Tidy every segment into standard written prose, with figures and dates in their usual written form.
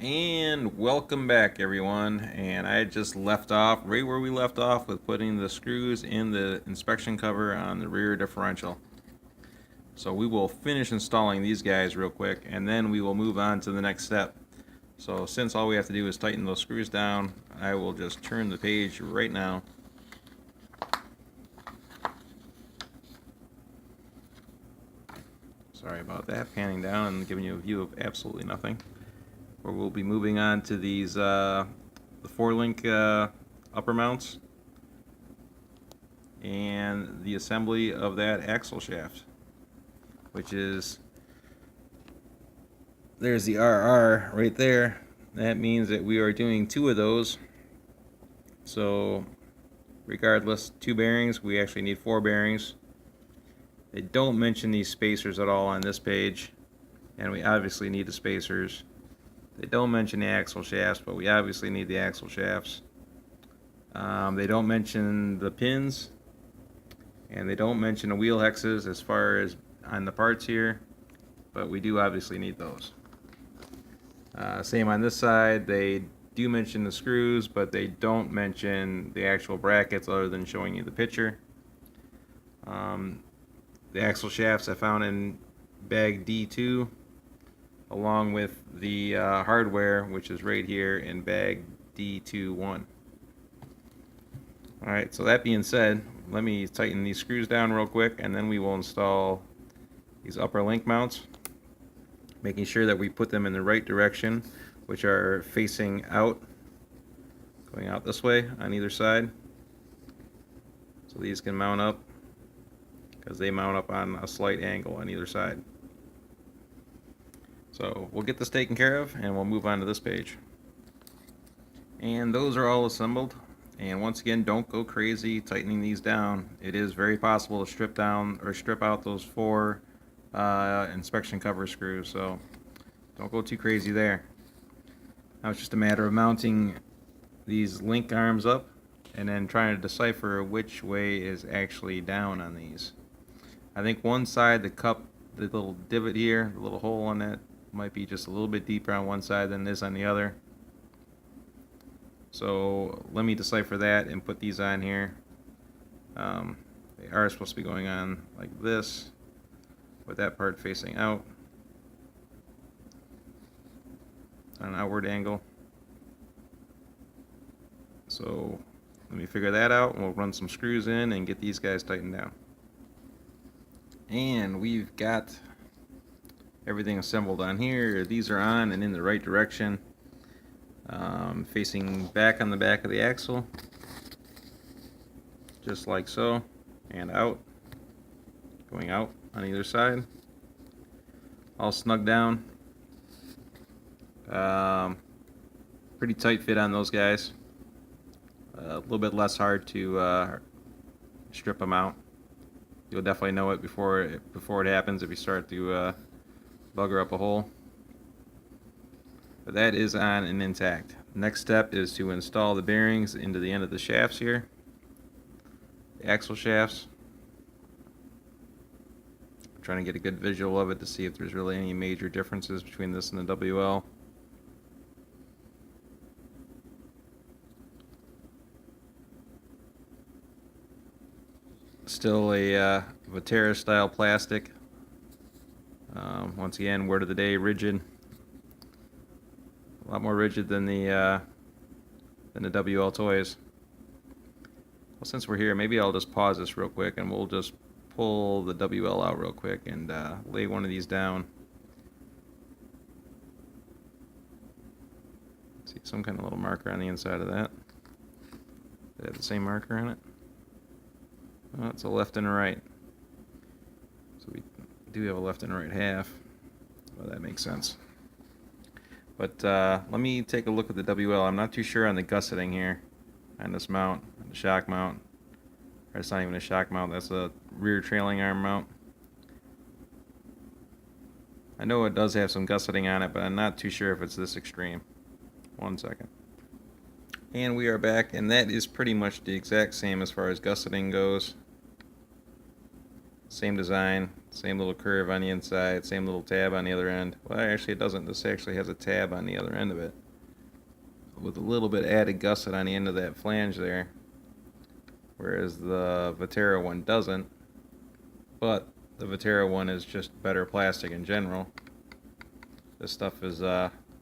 And welcome back, everyone. And I just left off right where we left off with putting the screws in the inspection cover on the rear differential. So we will finish installing these guys real quick, and then we will move on to the next step. So since all we have to do is tighten those screws down, I will just turn the page right now. Sorry about that, panning down and giving you a view of absolutely nothing. Where we'll be moving on to these the 4-link upper mounts and the assembly of that axle shaft, which is, there's the RR right there. That means that we are doing 2 of those. So regardless, 2 bearings. We actually need 4 bearings. They don't mention these spacers at all on this page, and we obviously need the spacers. They don't mention the axle shafts, but we obviously need the axle shafts. They don't mention the pins, and they don't mention the wheel hexes as far as on the parts here, but we do obviously need those. Same on this side. They do mention the screws, but they don't mention the actual brackets other than showing you the picture. The axle shafts I found in bag D2, along with the hardware, which is right here in bag D21. Alright, so that being said, let me tighten these screws down real quick, and then we will install these upper link mounts, making sure that we put them in the right direction, which are facing out, going out this way on either side. So these can mount up, because they mount up on a slight angle on either side. So we'll get this taken care of, and we'll move on to this page. And those are all assembled. And once again, don't go crazy tightening these down. It is very possible to strip down or strip out those 4 inspection cover screws, so don't go too crazy there. Now it's just a matter of mounting these link arms up and then trying to decipher which way is actually down on these. I think one side, the cup, the little divot here, the little hole on that, might be just a little bit deeper on one side than it is on the other. So let me decipher that and put these on here. They are supposed to be going on like this, with that part facing out on an outward angle. So let me figure that out, and we'll run some screws in and get these guys tightened down. And we've got everything assembled on here. These are on and in the right direction, facing back on the back of the axle, just like so, and out, going out on either side, all snug down. Pretty tight fit on those guys. A little bit less hard to strip them out. You'll definitely know it before it happens if you start to bugger up a hole. But that is on and intact. Next step is to install the bearings into the end of the shafts here, the axle shafts. I'm trying to get a good visual of it to see if there's really any major differences between this and the WL. Still a Vattera style plastic. Once again, word of the day, rigid. A lot more rigid than the WLtoys. Well, since we're here, maybe I'll just pause this real quick, and we'll just pull the WL out real quick and lay one of these down. See some kind of little marker on the inside of that. They have the same marker on it. Oh, it's a left and a right. So we do have a left and a right half. Well, that makes sense. But let me take a look at the WL. I'm not too sure on the gusseting here on this mount, on the shock mount. Or it's not even a shock mount, that's a rear trailing arm mount. I know it does have some gusseting on it, but I'm not too sure if it's this extreme. One second. And we are back, and that is pretty much the exact same as far as gusseting goes. Same design, same little curve on the inside, same little tab on the other end. Well, actually it doesn't. This actually has a tab on the other end of it, with a little bit added gusset on the end of that flange there, whereas the Vattera one doesn't. But the Vattera one is just better plastic in general. This stuff is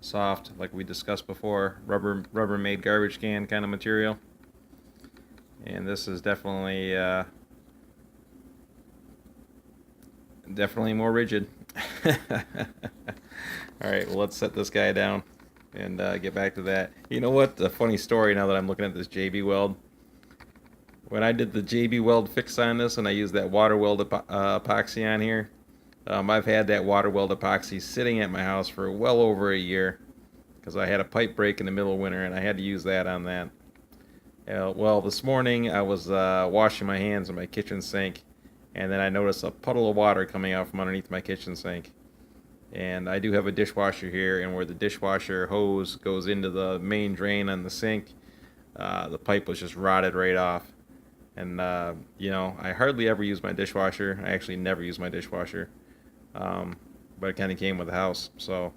soft, like we discussed before, Rubbermaid garbage can kind of material. And this is definitely definitely more rigid. Alright, well, let's set this guy down and get back to that. You know what? A funny story now that I'm looking at this JB Weld. When I did the JB Weld fix on this and I used that water weld epoxy on here, I've had that water weld epoxy sitting at my house for well over a year because I had a pipe break in the middle of winter and I had to use that on that. Well, this morning I was washing my hands in my kitchen sink, and then I noticed a puddle of water coming out from underneath my kitchen sink. And I do have a dishwasher here, and where the dishwasher hose goes into the main drain on the sink, the pipe was just rotted right off. And you know, I hardly ever use my dishwasher. I actually never use my dishwasher, but it kind of came with the house. So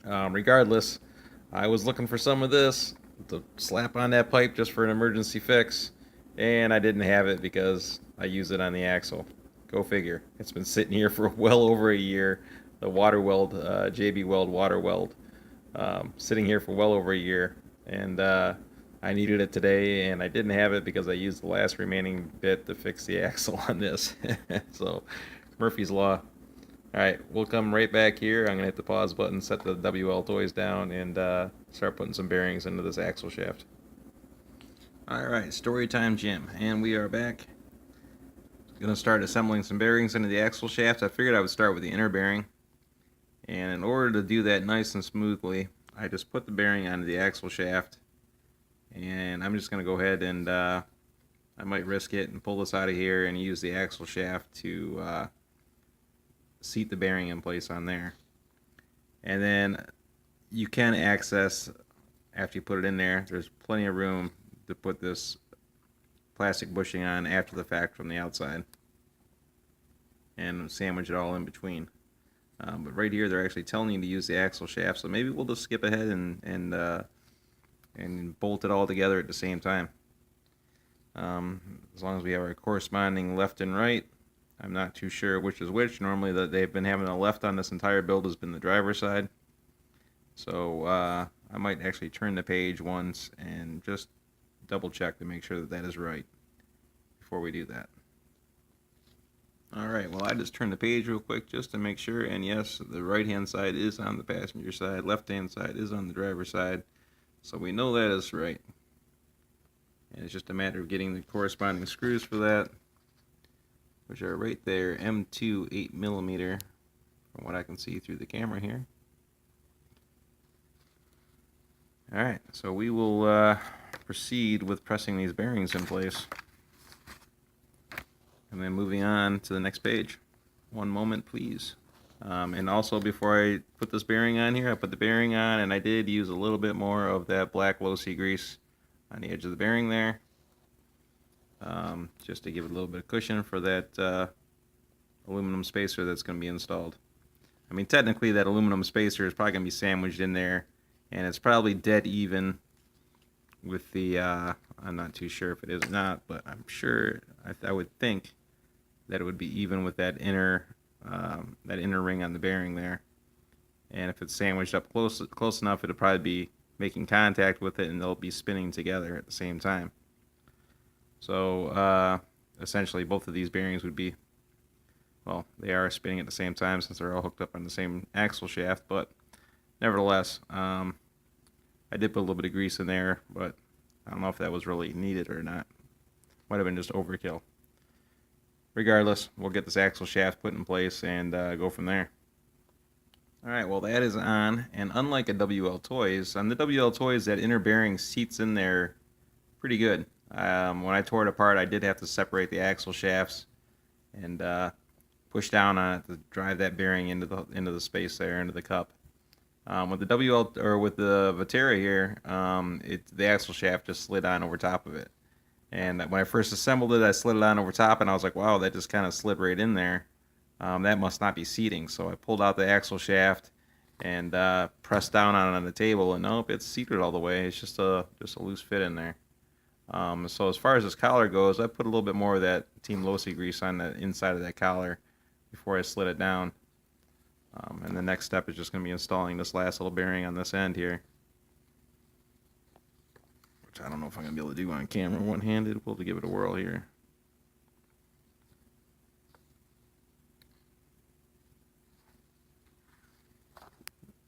regardless, I was looking for some of this to slap on that pipe just for an emergency fix, and I didn't have it because I use it on the axle. Go figure. It's been sitting here for well over a year. The water weld, JB Weld water weld, sitting here for well over a year, and I needed it today, and I didn't have it because I used the last remaining bit to fix the axle on this. So, Murphy's Law. Alright, we'll come right back here. I'm going to hit the pause button, set the WLtoys down, and start putting some bearings into this axle shaft. Alright, story time, Jim. And we are back. Going to start assembling some bearings into the axle shaft. I figured I would start with the inner bearing. And in order to do that nice and smoothly, I just put the bearing onto the axle shaft. And I'm just going to go ahead and I might risk it and pull this out of here and use the axle shaft to seat the bearing in place on there. And then you can access, after you put it in there, there's plenty of room to put this plastic bushing on after the fact from the outside and sandwich it all in between. But right here they're actually telling you to use the axle shaft, so maybe we'll just skip ahead and bolt it all together at the same time. As long as we have our corresponding left and right. I'm not too sure which is which. Normally they've been having a left on this entire build has been the driver's side. So I might actually turn the page once and just double check to make sure that that is right before we do that. Alright, well, I just turned the page real quick just to make sure, and yes, the right hand side is on the passenger side, left hand side is on the driver's side, so we know that is right. And it's just a matter of getting the corresponding screws for that, which are right there, M2 8mm, from what I can see through the camera here. Alright, so we will proceed with pressing these bearings in place. And then moving on to the next page. One moment, please. And also, before I put this bearing on here, I put the bearing on, and I did use a little bit more of that black low-C grease on the edge of the bearing there, just to give it a little bit of cushion for that aluminum spacer that's going to be installed. I mean, technically that aluminum spacer is probably going to be sandwiched in there, and it's probably dead even with the, I'm not too sure if it is or not, but I'm sure, I would think that it would be even with that inner ring on the bearing there. And if it's sandwiched up close enough, it'll probably be making contact with it, and they'll be spinning together at the same time. So essentially both of these bearings would be, well, they are spinning at the same time since they're all hooked up on the same axle shaft, but nevertheless, I did put a little bit of grease in there, but I don't know if that was really needed or not. Might have been just overkill. Regardless, we'll get this axle shaft put in place and go from there. Alright, well, that is on, and unlike a WLtoys, on the WLtoys, that inner bearing seats in there pretty good. When I tore it apart, I did have to separate the axle shafts and push down on it to drive that bearing into the space there, into the cup. With the with the Vattera here, the axle shaft just slid on over top of it, And when I first assembled it, I slid it on over top, and I was like, wow, that just kind of slid right in there. That must not be seating. So I pulled out the axle shaft and pressed down on it on the table, and nope, it's seated all the way. It's just a loose fit in there. So as far as this collar goes, I put a little bit more of that Team Losi grease on the inside of that collar before I slid it down. And the next step is just going to be installing this last little bearing on this end here, which I don't know if I'm going to be able to do on camera one-handed. We'll have to give it a whirl here.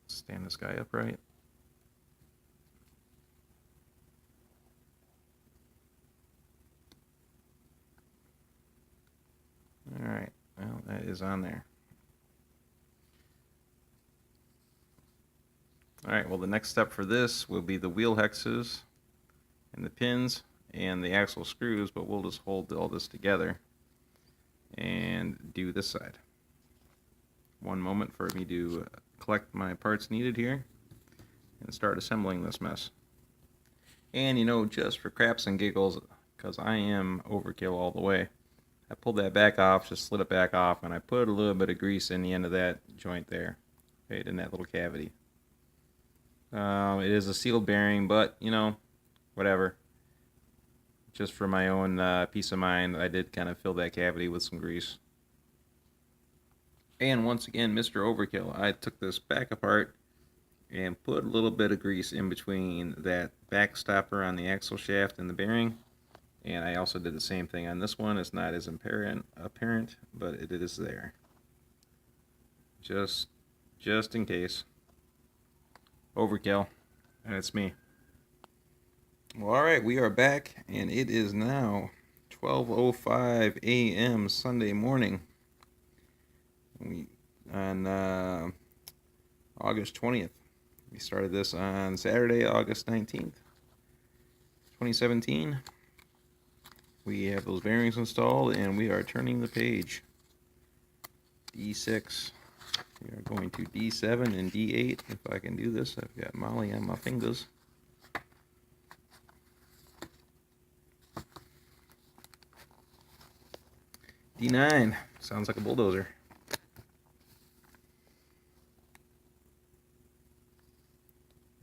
Stand this guy upright. Alright, well, that is on there. Alright, well, the next step for this will be the wheel hexes and the pins and the axle screws, but we'll just hold all this together and do this side. One moment for me to collect my parts needed here and start assembling this mess. And you know, just for craps and giggles, because I am overkill all the way, I pulled that back off, just slid it back off, and I put a little bit of grease in the end of that joint there, right in that little cavity. It is a sealed bearing, but you know, whatever. Just for my own peace of mind, I did kind of fill that cavity with some grease. And once again, Mr. Overkill, I took this back apart and put a little bit of grease in between that back stopper on the axle shaft and the bearing. And I also did the same thing on this one. It's not as apparent, but it is there. Just in case. Overkill. And it's me. Well, alright, we are back, and it is now 12:05 a.m. Sunday morning. On August 20th. We started this on Saturday, August 19th, 2017. We have those bearings installed, and we are turning the page. D6. We are going to D7 and D8. If I can do this, I've got Molly on my fingers. D9. Sounds like a bulldozer.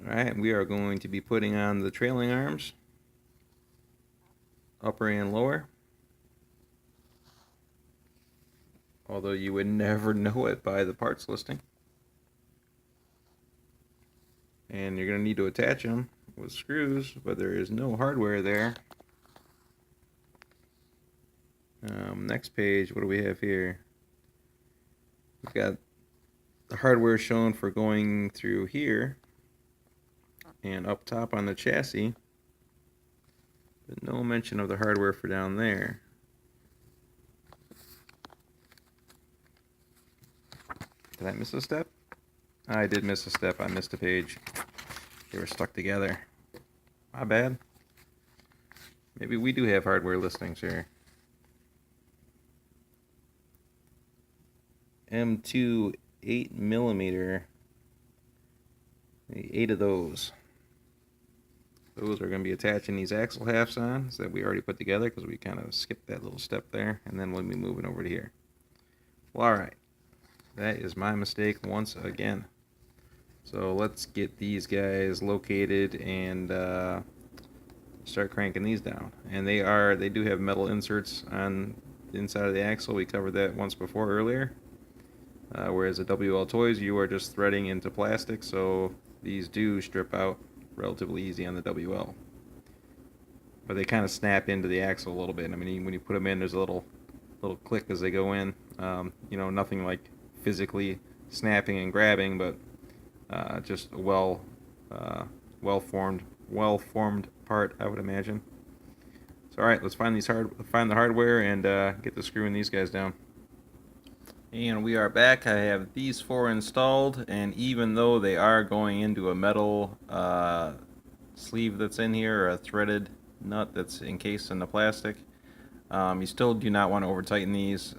Alright, we are going to be putting on the trailing arms, upper and lower. Although you would never know it by the parts listing. And you're going to need to attach them with screws, but there is no hardware there. Next page, what do we have here? We've got the hardware shown for going through here and up top on the chassis, but no mention of the hardware for down there. Did I miss a step? I did miss a step. I missed a page. They were stuck together. My bad. Maybe we do have hardware listings here. M2 8mm. 8 of those. Those are going to be attaching these axle halves on that we already put together because we kind of skipped that little step there, and then we'll be moving over to here. Well, alright. That is my mistake once again. So let's get these guys located and start cranking these down. And they do have metal inserts on the inside of the axle. We covered that once before earlier. Whereas at WLtoys, you are just threading into plastic, so these do strip out relatively easy on the WL. But they kind of snap into the axle a little bit. I mean, when you put them in, there's a little click as they go in. You know, nothing like physically snapping and grabbing, but just a well-formed part, I would imagine. So, all right, let's find the hardware and get to screwing these guys down. And we are back. I have these 4 installed, and even though they are going into a metal sleeve that's in here, or a threaded nut that's encased in the plastic, you still do not want to over tighten these.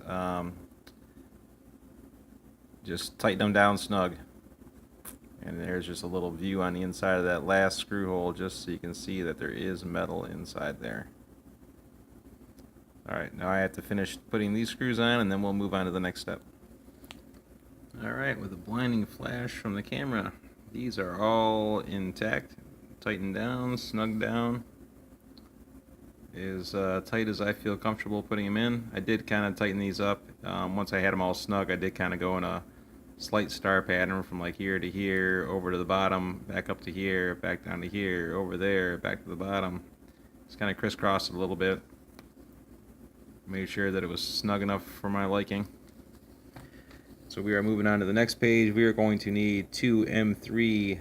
Just tighten them down snug. And there's just a little view on the inside of that last screw hole, just so you can see that there is metal inside there. Alright, now I have to finish putting these screws on and then we'll move on to the next step. Alright, with a blinding flash from the camera, these are all intact, tightened down, snugged down, as tight as I feel comfortable putting them in. I did kind of tighten these up. Once I had them all snug, I did kind of go in a slight star pattern from like here to here, over to the bottom, back up to here, back down to here, over there, back to the bottom. Just kind of crisscrossed it a little bit. Made sure that it was snug enough for my liking. So we are moving on to the next page. We are going to need two M3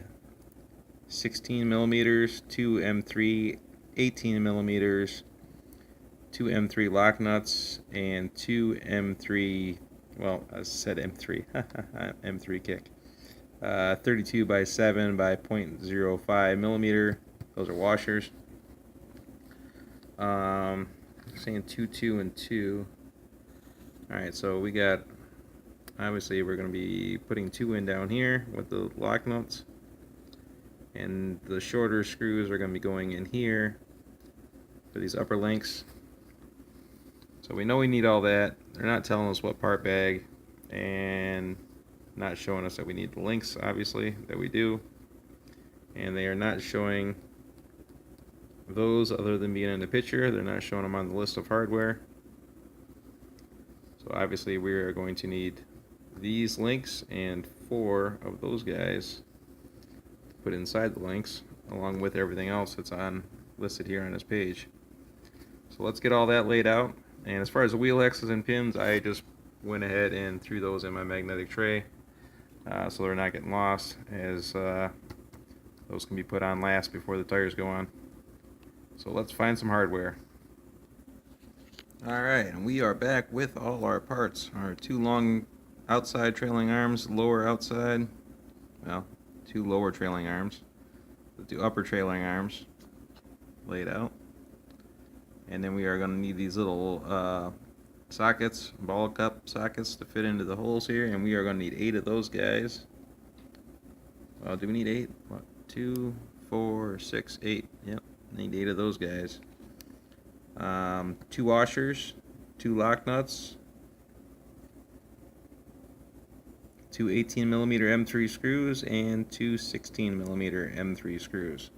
16 millimeters, two M3 18 millimeters, two M3 lock nuts, and two M3, well, I said M3, M3 kick. 32 by 7 by 0.05 millimeter. Those are washers. Saying 2, 2, and 2. Alright, so we got, obviously we're going to be putting 2 in down here with the lock nuts. And the shorter screws are going to be going in here for these upper links. So we know we need all that. They're not telling us what part bag and not showing us that we need the links, obviously, that we do. And they are not showing those other than being in the picture. They're not showing them on the list of hardware. So obviously we are going to need these links and 4 of those guys to put inside the links, along with everything else that's listed here on this page. So let's get all that laid out. And as far as the wheel X's and pins, I just went ahead and threw those in my magnetic tray, so they're not getting lost, as those can be put on last before the tires go on. So let's find some hardware. Alright, and we are back with all our parts. Our 2 long outside trailing arms, lower outside, well, 2 lower trailing arms, the 2 upper trailing arms laid out. And then we are going to need these little sockets, ball cup sockets, to fit into the holes here, and we are going to need 8 of those guys. Well, do we need 8? What? 2, 4, 6, 8. Yep, need 8 of those guys. 2 washers, 2 lock nuts, 2 18mm M3 screws, and 2 16mm M3 screws.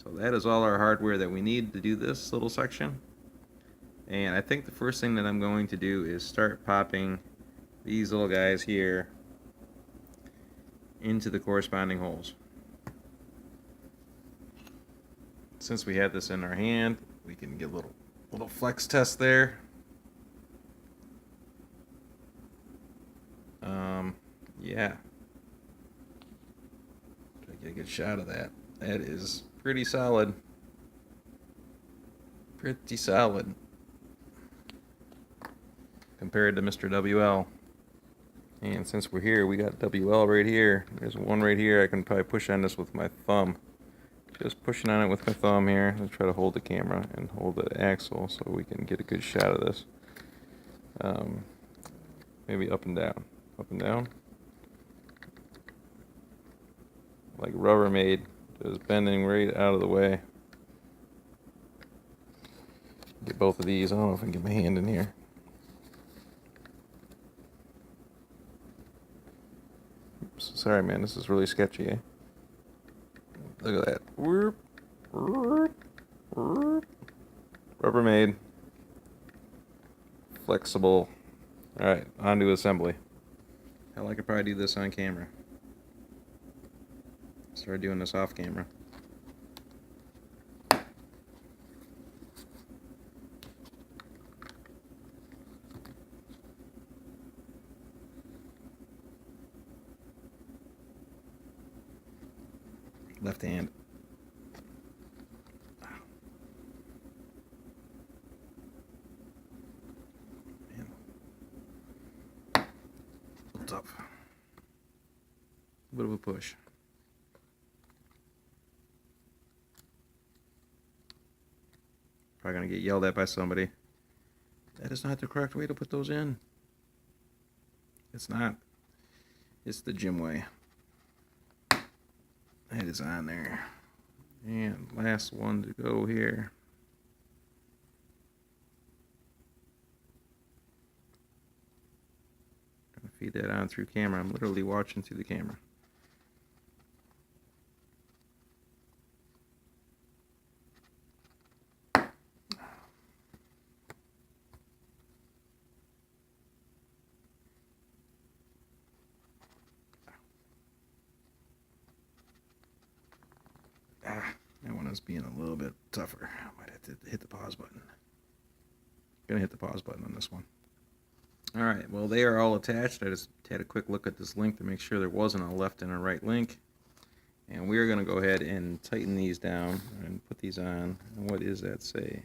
So that is all our hardware that we need to do this little section. And I think the first thing that I'm going to do is start popping these little guys here into the corresponding holes. Since we have this in our hand, we can get a little flex test there. Yeah. Try to get a good shot of that. That is pretty solid. Pretty solid compared to Mr. WL. And since we're here, we got WL right here. There's one right here. I can probably push on this with my thumb. Just pushing on it with my thumb here. I'll try to hold the camera and hold the axle so we can get a good shot of this. Maybe up and down. Up and down. Like Rubbermaid, just bending right out of the way. Get both of these. I don't know if I can get my hand in here. Oops, sorry, man. This is really sketchy, eh? Look at that. Rubbermaid. Flexible. Alright, on to assembly. Hell, I could probably do this on camera. Start doing this off camera. Left hand. Man. A little tough. A bit of a push. Probably gonna get yelled at by somebody. That is not the correct way to put those in. It's not. It's the gym way. That is on there. And last one to go here. feed that on through camera. I'm literally watching through the camera. That one is being a little bit tougher. I might have to hit the pause button. Gonna hit the pause button on this one. Alright, well, they are all attached. I just had a quick look at this link to make sure there wasn't a left and a right link. And we're going to go ahead and tighten these down and put these on. And what does that say?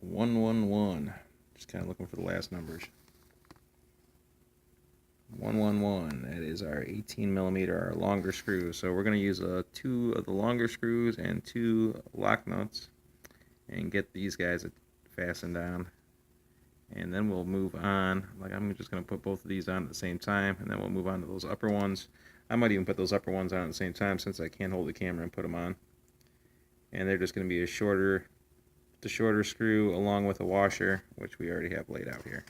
"111." Just kind of looking for the last numbers. 111. That is our 18 millimeter, our longer screw. So we're going to use 2 of the longer screws and 2 lock nuts and get these guys fastened down. And then we'll move on. Like, I'm just going to put both of these on at the same time, and then we'll move on to those upper ones. I might even put those upper ones on at the same time since I can't hold the camera and put them on. And they're just going to be the shorter screw along with a washer, which we already have laid out here.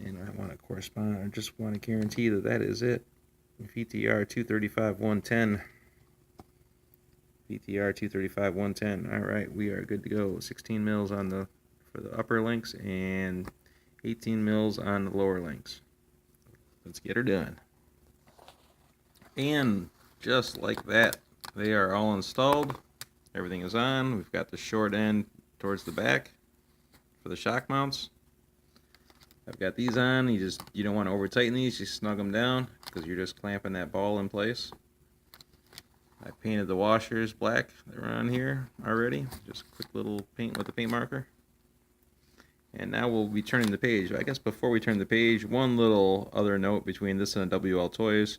And I want to correspond, I just want to guarantee that that is it. VTR 235-110. VTR 235-110. Alright, we are good to go. 16 mils on for the upper links and 18 mils on the lower links. Let's get her done. And just like that, they are all installed. Everything is on. We've got the short end towards the back for the shock mounts. I've got these on. You don't want to over tighten these. You snug them down because you're just clamping that ball in place. I painted the washers black. They're on here already. Just a quick little paint with the paint marker. And now we'll be turning the page. I guess before we turn the page, one little other note between this and a WLtoys.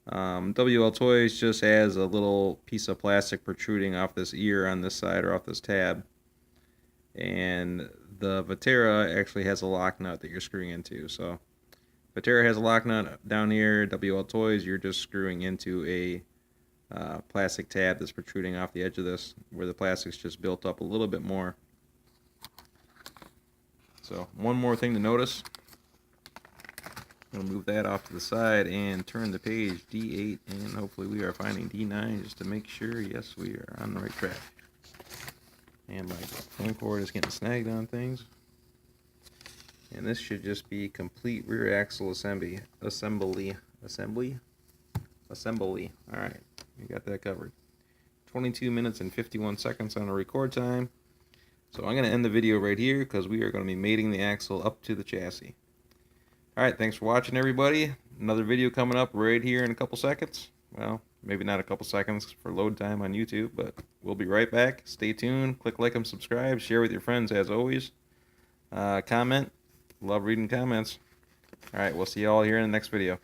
WLtoys just has a little piece of plastic protruding off this ear on this side or off this tab. And the Vattera actually has a lock nut that you're screwing into. So Vattera has a lock nut down here. WLtoys, you're just screwing into a plastic tab that's protruding off the edge of this, where the plastic's just built up a little bit more. So one more thing to notice. We'll move that off to the side and turn the page D8, and hopefully we are finding D9 just to make sure, yes, we are on the right track. And my phone cord is getting snagged on things. And this should just be complete rear axle assembly. Alright, we got that covered. 22 minutes and 51 seconds on a record time. So I'm going to end the video right here because we are going to be mating the axle up to the chassis. Alright, thanks for watching, everybody. Another video coming up right here in a couple seconds. Well, maybe not a couple seconds for load time on YouTube, but we'll be right back. Stay tuned. Click like and subscribe. Share with your friends as always. Comment. Love reading comments. Alright, we'll see you all here in the next video.